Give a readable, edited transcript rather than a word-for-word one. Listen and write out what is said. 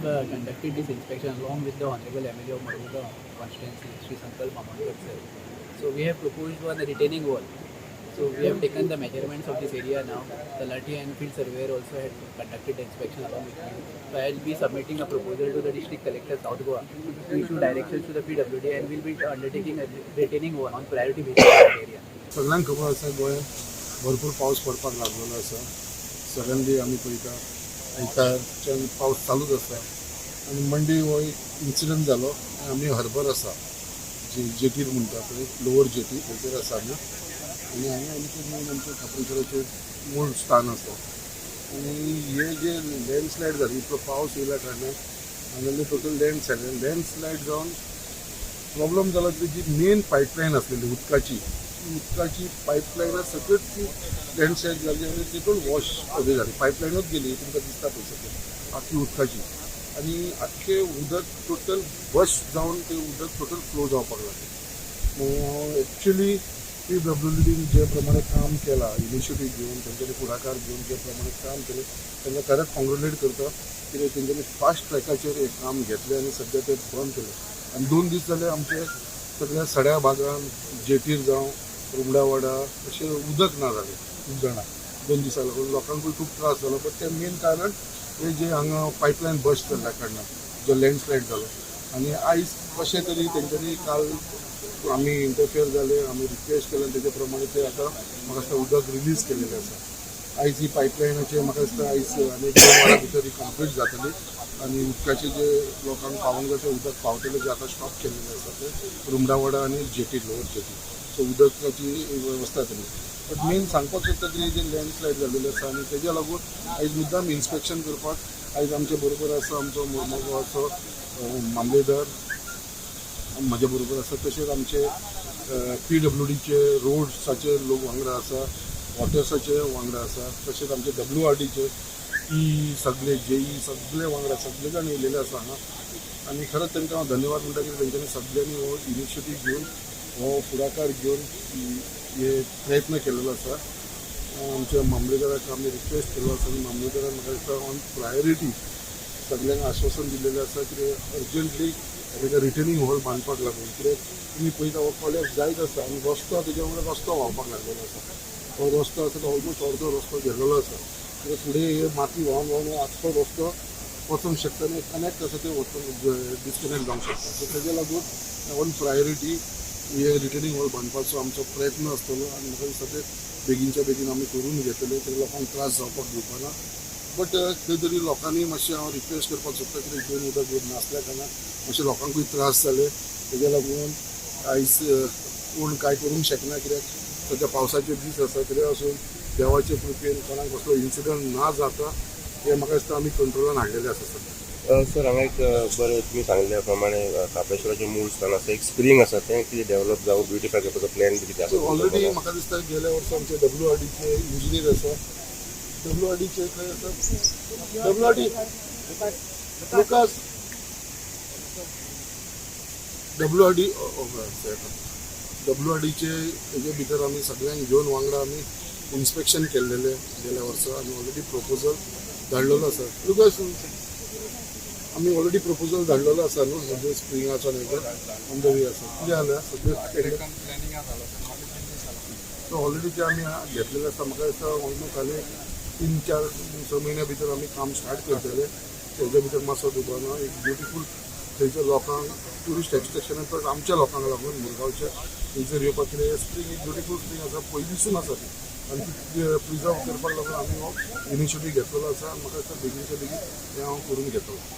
conducted this inspection along with the Honorable MLA of Maruga constituency, Sri Sankalp Amonkar sir. So we have proposed one retaining wall. So we have taken the measurements of this area now. The Talati and field surveyor also had conducted the inspection along with me. So I will be submitting a proposal to the district collector South Goa to issue directions to the PWD and will be undertaking a retaining wall on priority basis in that area. सगळ्यांक खबर आसा गोंयांत भरपूर पावस पडपाक लागलेलो आसा. Suddenly आमी पळयता आयतारच्यान पावस चालूच आसा आनी मंडे हो इन्सिडंट जालो. आमी हरबर आसा जी जेटीर म्हणटा पळय लोवर जेटी थंयसर आसा आमी आनी हांगा आमचें मेन आमचें खापरेचें मूळ स्थान आसा. आनी हे जे लँडस्लायड जाली इतलो पावस येयल्या कारणान हांगासरली टोटल लँडस्लायड जावन प्रॉब्लम जालो की जी मेन पायपलायन आसलेली उदकाची पायपलायन सकट ती लँडस्लायड जाली आनी टोटल वॉश अवे जाली. पायपलायनूच गेली तुमकां दिसता पळय सकट आख्खी उदकाची आनी आख्खें उदक टोटल बस्ट जावन तें उदक टोटल फ्लो जावपाक लागलें. एक्चुली PWDन जे प्रमाणे काम केलां इनिशिएटीव घेवन तेंच्यांनी पुढाकार घेवन जे प्रमाणे काम केलें तांकां खरेंच कॉंग्रेच्युलेट करता. कित्याक तेंच्यांनी फास्ट ट्रॅकाचेर हें काम घेतलें आनी सद्या तें बंद केलें. आनी 2 दीस जाले आमचे सगळ्या सड्या भागान जेटीर जावं रुमडावाडा अशें उदक ना जालें खूब जाणां 2 दिसां लागून लोकांकूय खूब त्रास जालो. बट तें मेन कारण हे जे हांगा पायपलायन बस्ट जाल्ल्या कारणान जो लँडस्लायड जालो. आनी आयज कशें तरी तेंच्यांनी काल आमी इंटरफियर जाले आमी रिक्वेस्ट केलें तेजे प्रमाणे ते आतां म्हाका दिसता उदक रिलीज केलेलें आसा. आयज ही पायपलायनाचें म्हाका दिसता आयज आनीक 2 वरां भितर ही कंप्लीट जातली आनी उदकाचें जे लोकांक पावोंक जाय तें उदक पावतलें जें आतां स्टॉप केल्लें आसा तें रुमडावाडा आनी जेटी लोवर जेटी. सो उदकाची वेवस्था जातली. बट मेन सांगपाक सोदता की जे लँडस्लायड जाल्लेलें आसा आनी तेज्या लागून आयज मुद्दाम इन्स्पेक्शन करपाक आयज आमचे बरोबर आसा आमचो मोर्मुगांवचो मामलेदार म्हाज्या बरोबर आसा. तशेंच आमचे PWDचे रोड्साचे लोक वांगडा आसा, वॉटर्साचे वांगडा आसा, तशेंच आमचे WRDचे सगळे JE सगळे वांगडा सगळे जाण येयलेले आसा हांगा. आनी खरेंच तांकां हांव धन्यवाद म्हणटा की तेंच्यांनी सगळ्यांनी हो इनिशिएटीव घेवन हो फुडाकार घेवन हे प्रयत्न केलेलो आसा. आमच्या मामलेदाराक आमी रिक्वेस्ट केलो आसा आनी मामलेदारान म्हाका दिसता ऑन प्रायोरिटी सगळ्यांक आश्वासन दिल्लेलें आसा कित्याक अर्जंटली ताका रिटर्निंग हॉल बांदपाक लागून. कित्याक तुमी पळयता हो कॉलेज जायत आसा आनी रस्तो तेज्या वांगडा रस्तो व्हांवपाक लागलेलो आसा. हो रस्तो आसा तो ऑलमोस्ट अर्दो रस्तो गेल्लो आसा. कित्याक फुडें हे माती व्हांवन व्हांवन आख्खो रस्तो वचूंक शकता आनी कनेक्ट आसा ते डिस्कनेक्ट जावंक शकता. सो तेज्या लागून ऑन प्रायोरिटी हे रिटर्निंग हॉल बांदपाचो आमचो प्रयत्न आसतलो आनी म्हाका दिसता ते बेगीनच्या बेगीन आमी करून घेतले. ते लोकांक त्रास जावपाक दिवपाना. बट खंय तरी लोकांनी मातशें हांव रिक्वेस्ट करपाक सोदता कित्याक दोन उदक येवन नासल्या कारणान मातशें लोकांकूय त्रास जाले. तेज्या लागून आयज कोण कांय करूंक शकना कित्याक सद्या पावसाचे दीस आसा. तरी आसून देवाचे कृपेन कोणाक कसलो इन्सिडंट ना जाता हे म्हाका दिसता आमी कंट्रोलान हाडलेले आसा सद्या. सर हांगा एक बरें तुमी सांगल्या प्रमाणे कापेश्वराचें मूळ स्थान आसा, एक स्प्रींग आसा तें कितें डेवलप जावं ब्युटिफाय करपाचो प्लॅन बी कितें आसा? ऑलरेडी म्हाका दिसता गेल्या वर्सा आमचे WRDचे इंजिनियर आसा. WRDचे खंय आसा WRD लुकास WRDचे हेजे भितर आमी सगळ्यांक घेवन वांगडा आमी इन्स्पेक्शन केल्लेले गेल्या वर्सा आनी ऑलरेडी प्रपोजल धाडलेलो आसा. लुकास आमी ऑलरेडी प्रपोजल धाडलेलो आसा न्हू हेजे स्प्रिंगाचो आनी हेजो ऑन द वे आसा. कितें जालें सगळें सो ऑलरेडी ते आमी घेतलेले आसा. म्हाका दिसता ऑलमोस्ट जाले 3-4 म्हयन्या भितर आमी काम स्टार्ट करतले. तेजे भितर मातसो दुबाना एक ब्युटिफूल थंयच्या लोकांक ट्युरिस्ट एक्सट्रॅक्शन प्लस आमच्या लोकांक लागून मुरगांवच्या थंयसर येवपाक कितें स्प्रींग एक ब्युटिफूल स्प्रींग आसा पयलींसून आसा ती आनी ती प्रिजर्व करपाक लागून आमी हो इनिशिएटीव घेतलेलो आसा. म्हाका दिसता बेगीनच्या बेगीन हें हांव करून घेतलो.